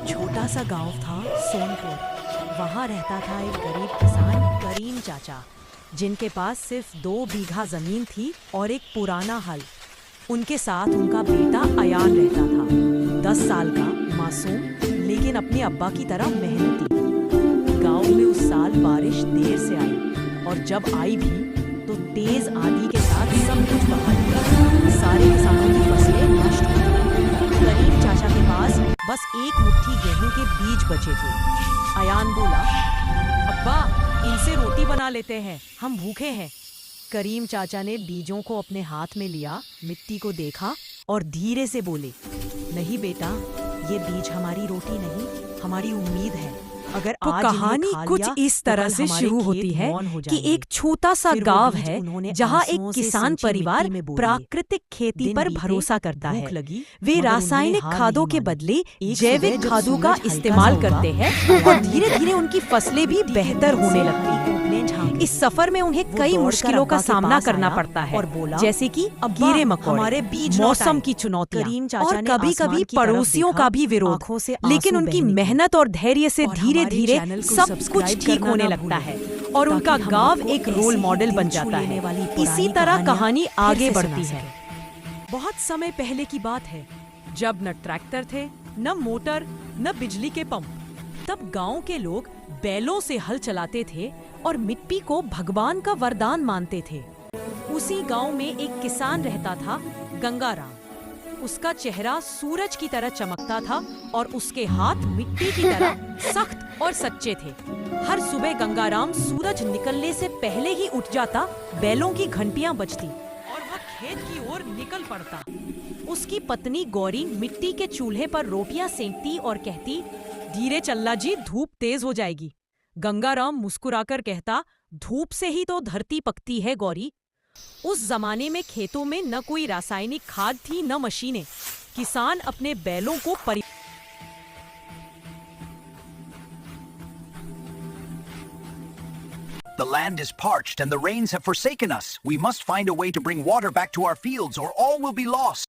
छोटा सा गांव था सोनपुर। वहाँ रहता था एक गरीब किसान करीम चाचा, जिनके पास सिर्फ 2 बीघा जमीन थी और एक पुराना हल। उनके साथ उनका बेटा अयान रहता था, 10 साल का, मासूम, लेकिन अपने अब्बा की तरह मेहनती। गांव में उस साल बारिश देर से आई, और जब आई भी तो तेज आंधी के साथ सब कुछ बहा दिया। सारे किसानों की फसलें नष्ट हो गई। करीम चाचा के पास बस एक मुट्ठी गेहूं के बीज बचे थे। अयान बोला, अब्बा, इनसे रोटी बना लेते हैं, हम भूखे हैं। करीम चाचा ने बीजों को अपने हाथ में लिया, मिट्टी को देखा और धीरे से बोले, नहीं बेटा, ये बीज हमारी रोटी नहीं, हमारी उम्मीद है। अगर तो आज कहानी कुछ इस तरह से शुरू होती है कि एक छोटा सा गांव है जहां एक किसान परिवार प्राकृतिक खेती पर भरोसा करता है। वे रासायनिक खादों के बदले जैविक खादों का इस्तेमाल करते हैं और धीरे धीरे उनकी फसलें भी बेहतर होने लगती हैं। इस सफर में उन्हें कई मुश्किलों का सामना करना पड़ता है, जैसे कि कीड़े मकोड़े, मौसम की चुनौतियां और कभी-कभी पड़ोसियों का भी विरोध। लेकिन उनकी मेहनत और धैर्य से धीरे धीरे सब कुछ ठीक होने लगता है और उनका गांव एक रोल मॉडल बन जाता है। इसी तरह कहानी आगे बढ़ती है। बहुत समय पहले की बात है, जब न ट्रैक्टर थे, न मोटर, न बिजली के पंप। तब गांव के लोग बैलों से हल चलाते थे और मिट्टी को भगवान का वरदान मानते थे। उसी गांव में एक किसान रहता था, गंगाराम। उसका चेहरा सूरज की तरह चमकता था और उसके हाथ मिट्टी की तरह सख्त और सच्चे थे। हर सुबह गंगाराम सूरज निकलने से पहले ही उठ जाता, बैलों की घंटियां बजती और वह खेत की ओर निकल पड़ता। उसकी पत्नी गौरी मिट्टी के चूल्हे पर रोटियां सेंकती और कहती, धीरे चल्ला जी, धूप तेज हो जाएगी। गंगाराम मुस्कुराकर कहता, धूप से ही तो धरती पकती है गौरी। उस जमाने में खेतों में न कोई रासायनिक खाद थी, न मशीनें। किसान अपने बैलों को The land is parched and the rains have forsaken us. We must find a way to bring water back to our fields or all will be lost.